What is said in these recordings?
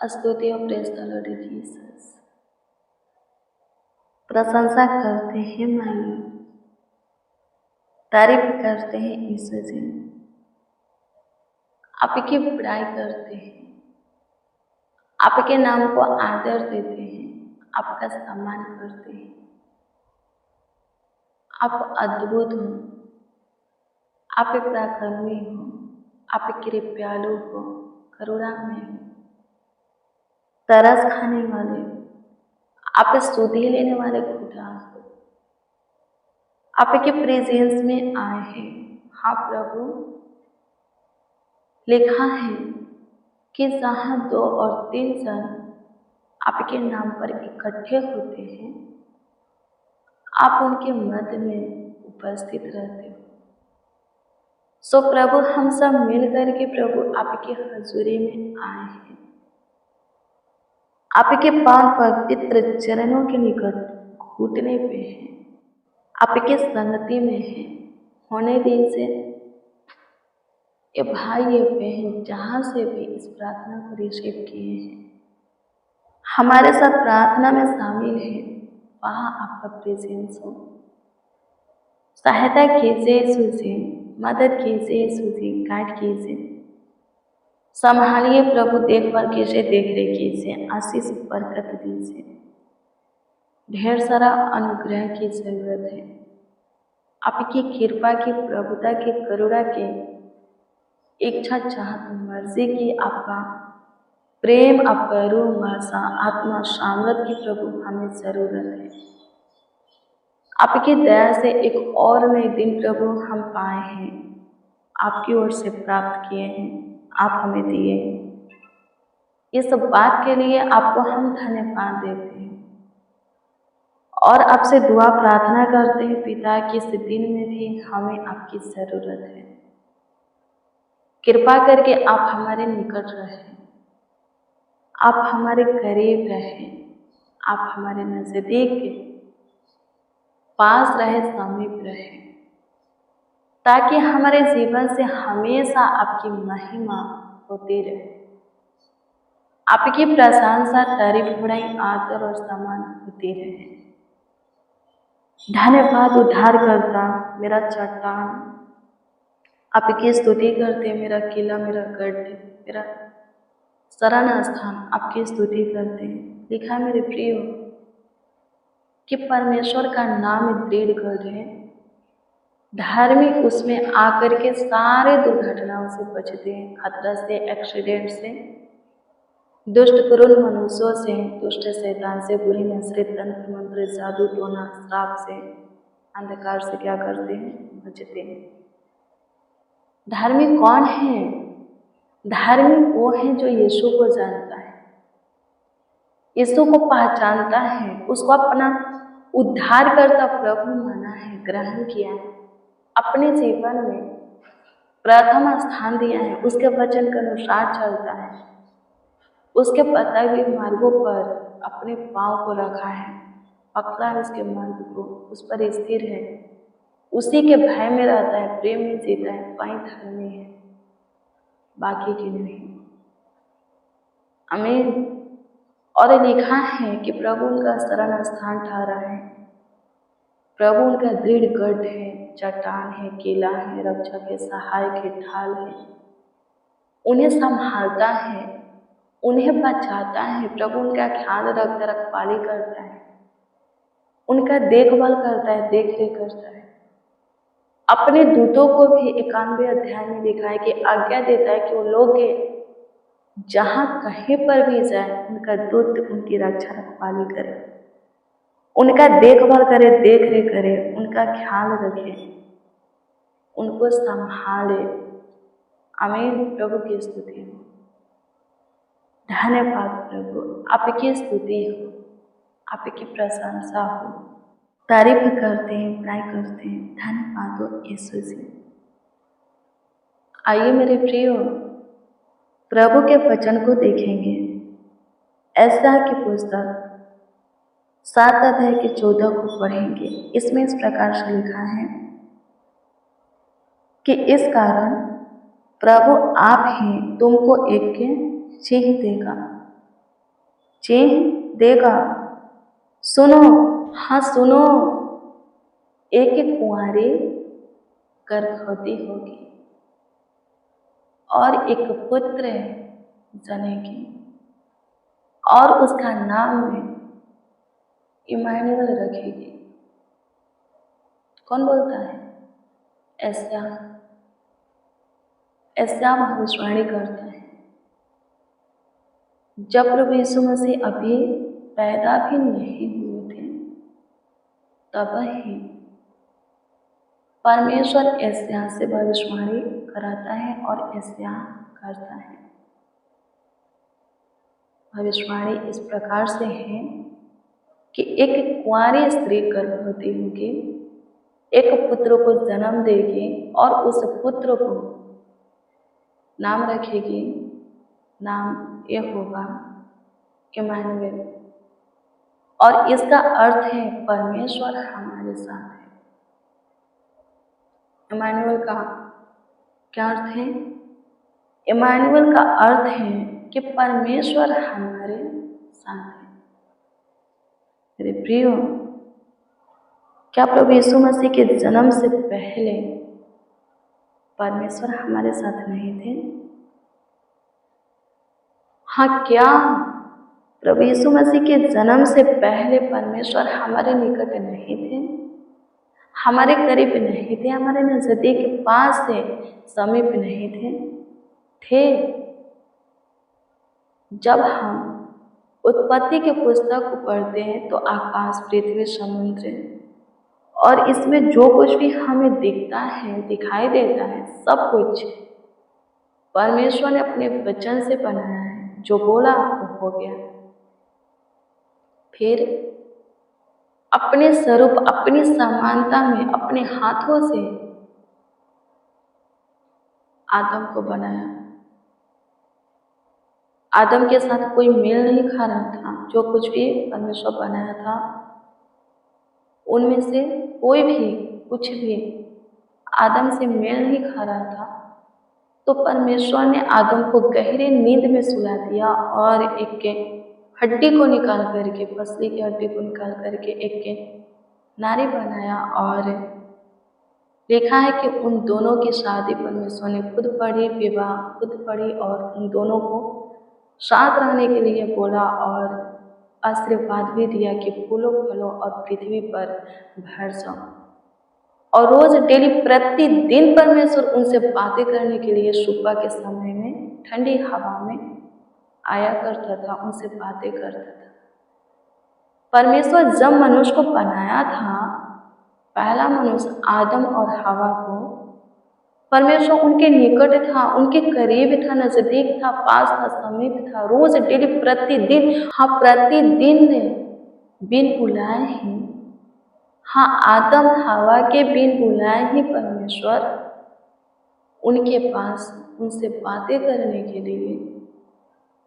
स्तुति और praise the Lord Jesus. प्रशंसा करते हैं मालिक, तारीफ करते हैं यीशु जी, आपकी बड़ाई करते हैं, आपके नाम को आदर देते हैं, आपका सम्मान करते हैं। आप अद्भुत हो, आप पराक्रमी हो, आप कृपालु हो, करुणामय हो, तरस खाने वाले, आप स्तुति लेने वाले खुदा हो, आपके प्रेजेंस में आए हैं। हाँ प्रभु, लिखा है कि जहाँ 2 और 3 जन आपके नाम पर इकट्ठे होते हैं, आप उनके मध्य में उपस्थित रहते हो। सो प्रभु, हम सब मिल करके प्रभु आपकी हजूरी में आए हैं, आपके पावन पवित्र चरणों के निकट घुटने पे हैं, आपके संगति में है। होने दिन से ये भाई ये बहन जहाँ से भी इस प्रार्थना को रिसीव किए हैं, हमारे साथ प्रार्थना में शामिल है, वहाँ आपका प्रेजेंस हो। सहायता कीजिए यीशु जी, मदद कीजिए यीशु जी, गाइड कीजिए, संभालिए प्रभु, देखभाल कीजिए, देख रेख कीजिए, आशीष बरकत दीजिए। ढेर सारा अनुग्रह की जरूरत है, आपकी कृपा की, प्रभुता की, करुणा की, इच्छा चाहत मर्जी की, आपका प्रेम, आपका रूह, आशा, आत्मा, सामर्थ की प्रभु हमें जरूरत है। आपकी दया से एक और नए दिन प्रभु हम पाए हैं, आपकी ओर से प्राप्त किए हैं, आप हमें दिए हैं। इस बात के लिए आपको हम धन्यवाद देते हैं और आपसे दुआ प्रार्थना करते हैं पिता कि इस दिन में भी हमें आपकी जरूरत है। कृपा करके आप हमारे निकट रहें, आप हमारे करीब रहें, आप हमारे नजदीक पास रहे, समीप रहे, ताकि हमारे जीवन से हमेशा आपकी महिमा होती रहे, आपकी प्रशंसा, तारीफ, बड़ाई, आदर और सम्मान होती रहे। धन्यवाद उद्धारकर्ता, मेरा चट्टान, आपकी स्तुति करते, मेरा किला, मेरा गढ़, मेरा शरण स्थान, आपकी स्तुति करते। लिखा मेरे प्रिय कि परमेश्वर का नाम दृढ़ गढ़ है, धार्मिक उसमें आकर के सारे दुर्घटनाओं से बचते हैं, खतरा से, एक्सीडेंट से, दुष्ट क्रूर मनुष्यों से, दुष्ट शैतान से, बुरी नजरें, तंत्र मंत्र, जादू टोना, श्राप से, अंधकार से क्या करते हैं, बचते हैं। धार्मिक कौन है? धार्मिक वो है जो यीशु को जानता है, यीशु को पहचानता है, उसको अपना उद्धारकर्ता प्रभु माना है, ग्रहण किया है, अपने जीवन में प्रथम स्थान दिया है, उसके वचन के अनुसार चलता है, उसके बताए हुए मार्गों पर अपने पांव को रखा है, पकड़ा है उसके मार्ग को, उस पर स्थिर है, उसी के भय में रहता है, प्रेम में जीता है, वही धर्मी है, बाकी की नहीं। आमीन। और लिखा है कि प्रभु उनका शरण स्थान ठहरा है, प्रभु उनका दृढ़ गढ़ है, चट्टान है, किला है, रक्षक है, सहायक है, ढाल है, उन्हें संभालता है, उन्हें बचाता है, प्रभु उनका ख्याल रखता, रखवाली करता है, उनका देखभाल करता है, देख रेख करता है। अपने दूतों को भी 91 अध्याय में लिखा है कि आज्ञा देता है कि वो लोग जहाँ कहीं पर भी जाए, उनका दूत उनकी रक्षा रखवाली करे, उनका देखभाल करे, देख रेख करे, उनका ख्याल रखे, उनको संभाले। आमीन। प्रभु की स्तुति हो, धन्यवाद प्रभु, आपकी स्तुति हो, आपकी प्रशंसा हो, तारीफ करते हैं, बड़ाई करते हैं। धन्यवाद हो यीशु जी। आइए मेरे प्रियो, प्रभु के वचन को देखेंगे। ऐसा की पुस्तक 7 अध्याय के 14 को पढ़ेंगे। इसमें इस प्रकार से लिखा है कि इस कारण प्रभु आप ही तुमको एक चिन्ह देगा, चेह देगा। सुनो, हाँ सुनो, एक एक कुंवारी गर्भवती होगी और एक पुत्र जनेगी और उसका नाम इमानुएल रखेगी। कौन बोलता है? यशायाह भविष्यवाणी करता है। जब प्रभु यीशु मसीह अभी पैदा भी नहीं हुए थे, तब ही परमेश्वर यशायाह से भविष्यवाणी कराता है और यशायाह करता है। भविष्यवाणी इस प्रकार से है कि एक कुंवारी स्त्री गर्भवती होगी, एक पुत्र को जन्म देगी और उस पुत्र को नाम रखेगी। नाम ये होगा इमानुएल, और इसका अर्थ है परमेश्वर हमारे साथ है। इमानुएल का क्या अर्थ है? इमानुएल का अर्थ है कि परमेश्वर हमारे साथ है। मेरे प्रियो, क्या प्रभु यीशु मसीह के जन्म से पहले परमेश्वर हमारे साथ नहीं थे? हाँ, क्या प्रभु यीशु मसीह के जन्म से पहले परमेश्वर हमारे निकट नहीं थे, हमारे करीब नहीं थे, हमारे नजदीक पास से समीप नहीं थे? जब हम उत्पत्ति के पुस्तक को पढ़ते हैं तो आकाश, पृथ्वी, समुद्र और इसमें जो कुछ भी हमें दिखता है, दिखाई देता है, सब कुछ परमेश्वर ने अपने वचन से बनाया है। जो बोला वो हो गया। फिर अपने स्वरूप, अपनी समानता में अपने हाथों से आदम को बनाया। आदम के साथ कोई मेल नहीं खा रहा था। जो कुछ भी परमेश्वर बनाया था उनमें से कोई भी कुछ भी आदम से मेल नहीं खा रहा था। तो परमेश्वर ने आदम को गहरी नींद में सुला दिया और एक हड्डी को निकाल करके, पसली की हड्डी को निकाल करके एक नारी बनाया और लिखा है कि उन दोनों की शादी परमेश्वर ने खुद पढ़ी, विवाह खुद पढ़ी और उन दोनों को साथ रहने के लिए बोला और आशीर्वाद भी दिया कि फूलो फलो और पृथ्वी पर भर जाओ। और रोज डेली प्रतिदिन परमेश्वर उनसे बातें करने के लिए सुबह के समय में ठंडी हवा में आया करता था, उनसे बातें करता था। परमेश्वर जब मनुष्य को बनाया था, पहला मनुष्य आदम और हवा को, परमेश्वर उनके निकट था, उनके करीब था, नजदीक था, पास था, समीप था। रोज डेली प्रतिदिन, हाँ प्रतिदिन बिन बुलाए ही, हाँ आदम हवा के बिन बुलाए ही परमेश्वर उनके पास, उनसे बातें करने के लिए,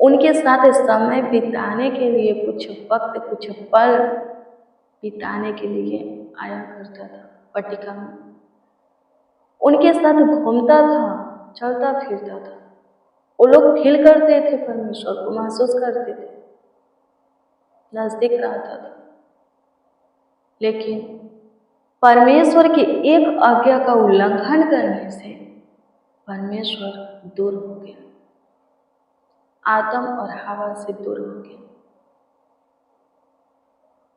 उनके साथ समय बिताने के लिए, कुछ वक्त, कुछ पल बिताने के लिए आया करता था पटिका में। उनके साथ घूमता था, चलता फिरता था। वो लोग फील करते थे, परमेश्वर को महसूस करते थे, नजदीक रहता था। लेकिन परमेश्वर की एक आज्ञा का उल्लंघन करने से परमेश्वर दूर हो गया, आदम और हवा से दूर हो गया।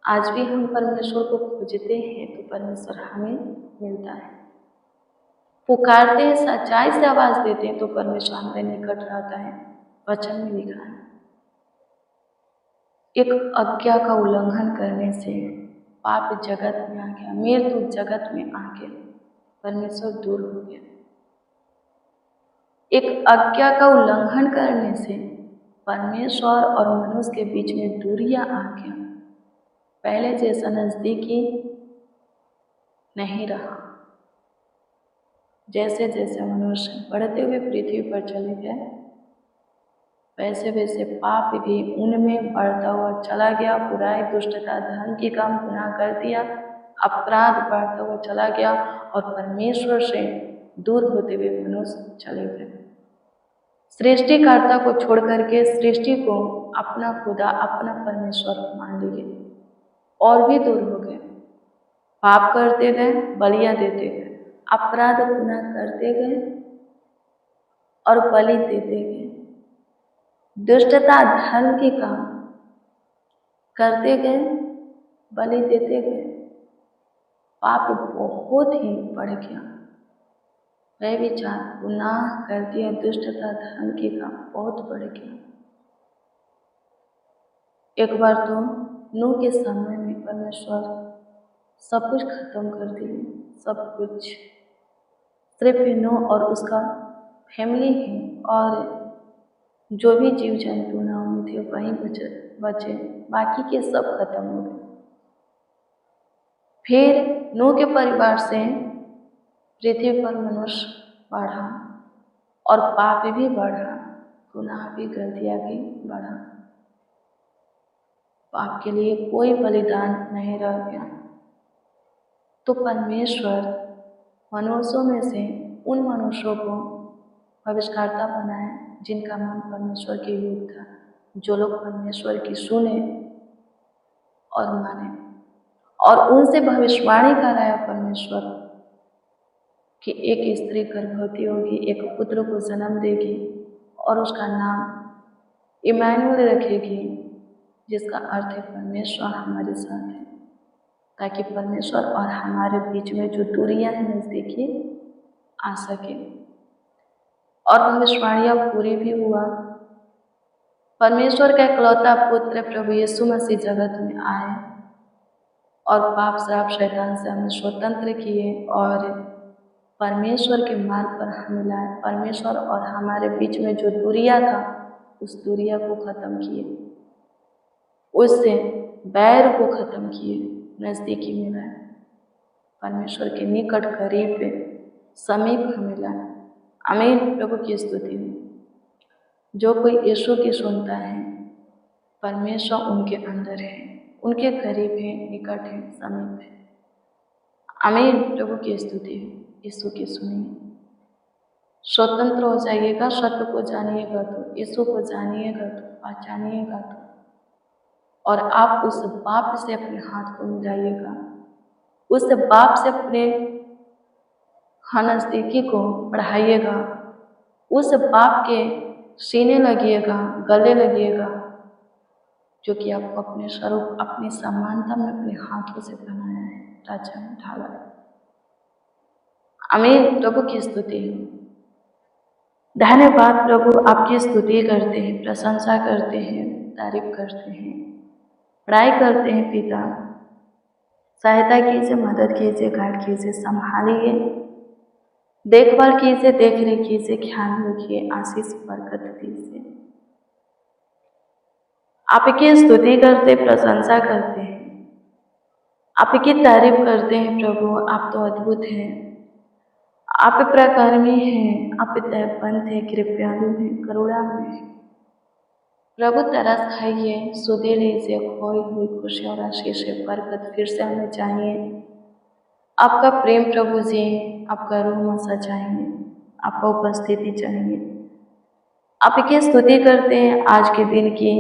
आज भी हम परमेश्वर को खोजते हैं तो परमेश्वर हमें मिलता है। पुकारते हैं, सच्चाई से आवाज देते हैं तो परमेश्वर हमारे निकट रहता है। वचन में लिखा है, एक आज्ञा का उल्लंघन करने से पाप जगत में आ गया, मृत्यु जगत में आ गया, परमेश्वर दूर हो गया। एक आज्ञा का उल्लंघन करने से परमेश्वर और मनुष्य के बीच में दूरियां आ गया। पहले जैसा नजदीकी नहीं रहा। जैसे जैसे मनुष्य बढ़ते हुए पृथ्वी पर चले गए, वैसे वैसे पाप भी उनमें बढ़ता हुआ चला गया। बुराई, दुष्टता, धर्म की काम गुनाह कर दिया, अपराध बढ़ता हुआ चला गया और परमेश्वर से दूर होते हुए मनुष्य चले गए। सृष्टिकर्ता को छोड़ करके, सृष्टि को अपना खुदा, अपना परमेश्वर मान लिए और भी दूर हो गए। पाप करते गए, बलियां देते गए, अपराध गुनाह करते गए और बलि देते गए, दुष्टता धर्म के काम करते गए, बलि देते गए। पाप बहुत ही बढ़ गया। वह विचार गुनाह कर दिया, दुष्टता धर्म के काम बहुत बढ़ गया। एक बार तो नूह के समय में परमेश्वर सब कुछ खत्म कर दिए, सब कुछ। सिर्फ नूह और उसका फैमिली ही और जो भी जीव जंतु नाव में थे वहीं बचे, बाकी के सब खत्म हो गए। फिर नूह के परिवार से पृथ्वी पर मनुष्य बढ़ा और पाप भी बढ़ा, गुनाह भी, गलतियां भी बढ़ा। पाप के लिए कोई बलिदान नहीं रह गया। तो परमेश्वर मनुष्यों में से उन मनुष्यों को आविष्कारता बनाए जिनका मन परमेश्वर के योग था, जो लोग परमेश्वर की सुने और माने, और उनसे भविष्यवाणी कराया परमेश्वर कि एक स्त्री गर्भवती होगी, एक पुत्र को जन्म देगी और उसका नाम इमैनुअल रखेगी, जिसका अर्थ है परमेश्वर हमारे साथ है, ताकि परमेश्वर और हमारे बीच में जो दूरियां हैं नजदीकी आ सके। और भविष्यवाणियां पूरी भी हुआ। परमेश्वर का इकलौता पुत्र प्रभु यीशु मसीह जगत में आए और पाप श्राप शैतान से हमें स्वतंत्र किए और परमेश्वर के मार्ग पर हमें लाए। परमेश्वर और हमारे बीच में जो दूरियां था उस दूरियां को खत्म किए, उससे बैर को खत्म किए, नजदीकी में लाए, परमेश्वर के निकट करीब समीप हमें लाए। आमीन। प्रभु की स्तुति हो। जो कोई यीशु की सुनता है, परमेश्वर उनके अंदर है, उनके करीब है, निकट है, समीप है। आमीन। प्रभु की स्तुति हो। यीशु की सुनिए, स्वतंत्र हो जाइएगा। सत्य को जानिएगा तो, यीशु को जानिएगा तो, पहचानिएगा तो, और आप उस बाप से अपने हाथ को मिलाइएगा, उस बाप से अपने नजदीकी को बढ़ाइएगा, उस बाप के सीने लगिएगा, गले लगिएगा, जो कि आपको अपने स्वरूप, अपनी समानता में अपने हाथों से बनाया है, राजा में ढाला है। आमीन। प्रभु की स्तुति हो। धन्यवाद प्रभु, आपकी स्तुति करते हैं, प्रशंसा करते हैं, तारीफ करते हैं, पढ़ाई करते हैं। पिता, सहायता कीजिए, मदद कीजिए, गाइड कीजिए, संभालिए, देखभाल कीजिए, देख रेख कीजिए, ख्याल रखिए, आशीष बरकत दीजिए। आपकी स्तुति करते, प्रशंसा करते हैं, आपकी तारीफ करते हैं। प्रभु, आप तो अद्भुत हैं, आप प्रकर्मी हैं, आप दयावंत हैं, कृपालु हैं, करुणामय हैं। प्रभु, तरस खाइए, सुधे लीजिए, खोई हुई खुशी और आशीष बरकत फिर से हमें चाहिए। आपका प्रेम प्रभु जी, आपका रूह मसा चाहिए, आपका उपस्थिति चाहिए। आपकी स्तुति करते हैं। आज के दिन की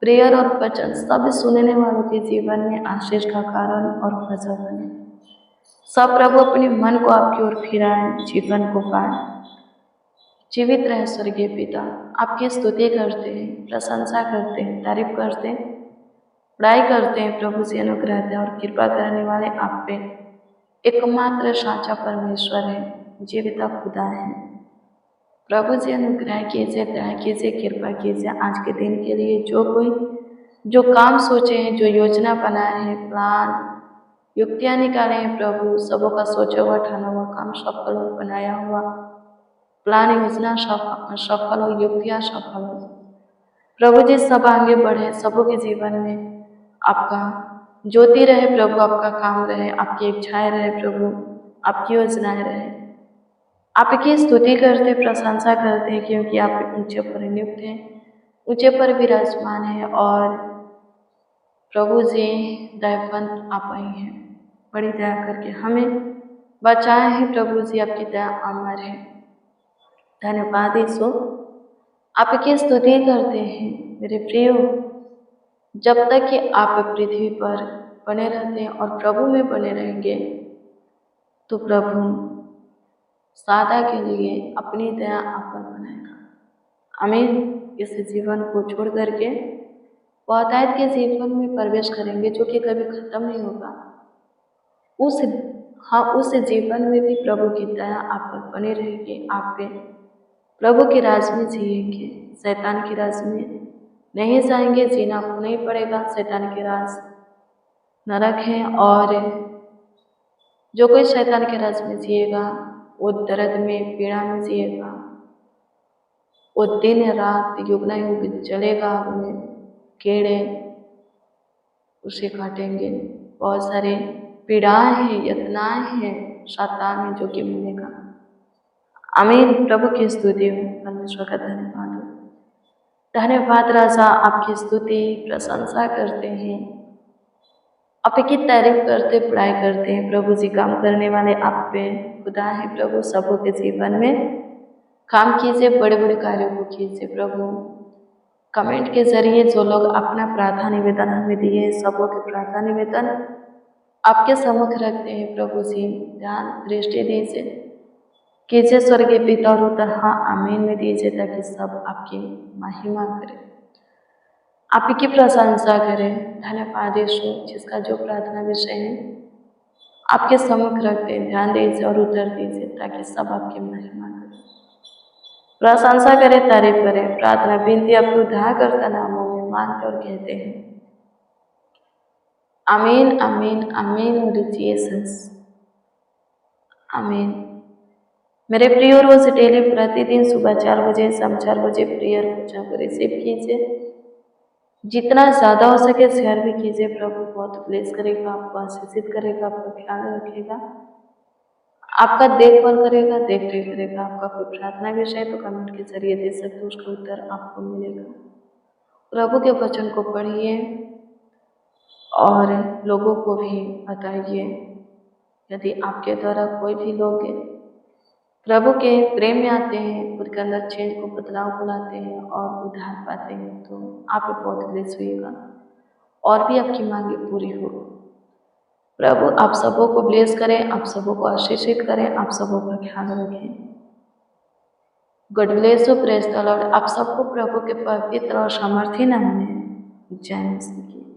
प्रेयर और वचन सब सुनने वालों के जीवन में आशीष का कारण और वजह बने। सब प्रभु अपने मन को आपकी ओर फिराएं, जीवन को पाएं, जीवित रहे। स्वर्गीय पिता, आपकी स्तुति करते हैं, प्रशंसा करते हैं, तारीफ करते हैं, बड़ाई करते हैं। प्रभु से अनुग्रह दें और कृपा करने वाले आप पे एकमात्र साचा परमेश्वर है, जीविता खुदा है। प्रभु जी अनुग्रह कीजिए, दया कीजिए, कृपा कीजिए। आज के दिन के लिए जो कोई जो काम सोचे हैं, जो योजना बनाए हैं, प्लान युक्तियाँ निकाले हैं, प्रभु सबों का सोचा हुआ, ठाना हुआ काम सफल हो, बनाया हुआ प्लान योजना सफल हो, युक्तियाँ सफल हो। प्रभु जी सब आगे बढ़े, सबों के जीवन में आपका ज्योति रहे प्रभु, आपका काम रहे, आपकी इच्छाएं रहे प्रभु, आपकी योजनाएं रहे। आपकी स्तुति करते, प्रशंसा करते हैं, क्योंकि आप ऊंचे पर नियुक्त हैं, ऊंचे पर विराजमान है। और प्रभु जी दयावंत आप ही हैं, बड़ी दया करके हमें बचाए हैं। प्रभु जी आपकी दया अमर है। धन्यवाद यीशु, आपकी स्तुति करते हैं, मेरे प्रियो, जब तक कि आप पृथ्वी पर बने रहते हैं और प्रभु में बने रहेंगे, तो प्रभु सदा के लिए अपनी दया आप पर बनाएगा। आमीन। इस जीवन को छोड़ करके बहुतायत के जीवन में प्रवेश करेंगे, जो कि कभी खत्म नहीं होगा। उस जीवन में भी प्रभु की दया आप पर बनी रहेगी। आप पे प्रभु के राज में जिएंगे, शैतान के राज में नहीं जाएंगे। जीना आपको नहीं पड़ेगा। शैतान के राज नरक है, और जो कोई शैतान के राज में जिएगा वो दर्द में, पीड़ा में जिएगा। वो दिन रात युगना युग जलेगा, आग में कीड़े उसे काटेंगे। बहुत सारे पीड़ाएं हैं, यातनाएं हैं, शैतान है जो कि मिलेगा। आमीन। प्रभु की स्तुति हो, परमेश्वर का धन्यवाद हो। धन्यवाद राजा, आपकी स्तुति प्रशंसा करते हैं, आपकी तारीफ करते, पढ़ाई करते हैं। प्रभु जी, काम करने वाले आप पे खुदा है प्रभु, सबों के जीवन में काम कीजिए, बड़े बड़े कार्यों को कीजिए प्रभु। कमेंट के जरिए जो लोग अपना प्रार्थना निवेदन हमें दिए, सबों के प्रार्थना निवेदन आपके सम्मुख रखते हैं प्रभु जी। ध्यान दृष्टि दीजिए, कीजिए स्वर्गीय पिता, और उत्तर हाँ आमीन में दीजिए, ताकि सब आपकी महिमा करें, आपकी प्रशंसा करें। धन्यवाद यीशु, जिसका जो प्रार्थना विषय है आपके सम्मुख रखते हैं। ध्यान दीजिए और उत्तर दीजिए, ताकि सब आपकी महिमा करें, प्रशंसा करें, तारीफ करें। प्रार्थना विनती आपके उद्धारकर्ता नामों में मांगते और कहते हैं आमीन, आमीन, आमीन। जीसस, आमीन। मेरे प्रिय, रोज डेली प्रतिदिन सुबह 4 बजे, शाम 4 बजे प्रेयर पूजा को रिसीव कीजिए। जितना ज़्यादा हो सके शेयर भी कीजिए। प्रभु बहुत ब्लेस करेगा, आपको आशीषित करेगा, आपका ख्याल रखेगा, आपका देखभाल करेगा, देख रेख करेगा। आपका कोई प्रार्थना विषय तो कमेंट के जरिए दे सकते हो, उसका उत्तर आपको मिलेगा। प्रभु के वचन को पढ़िए और लोगों को भी बताइए। यदि आपके द्वारा कोई भी लोग प्रभु के प्रेम में आते हैं, खुद के अंदर चेंज को, बदलाव को लाते हैं और उद्धार पाते हैं, तो आप बहुत ब्लेस होइएगा और भी आपकी मांगे पूरी हो। प्रभु आप सबों को ब्लेस करें, आप सबों को आशीषित करें, आप सबों का ख्याल रखें। God bless you, praise the Lord. आप सबको प्रभु के पवित्र और सामर्थी नाम में जय मसीह की।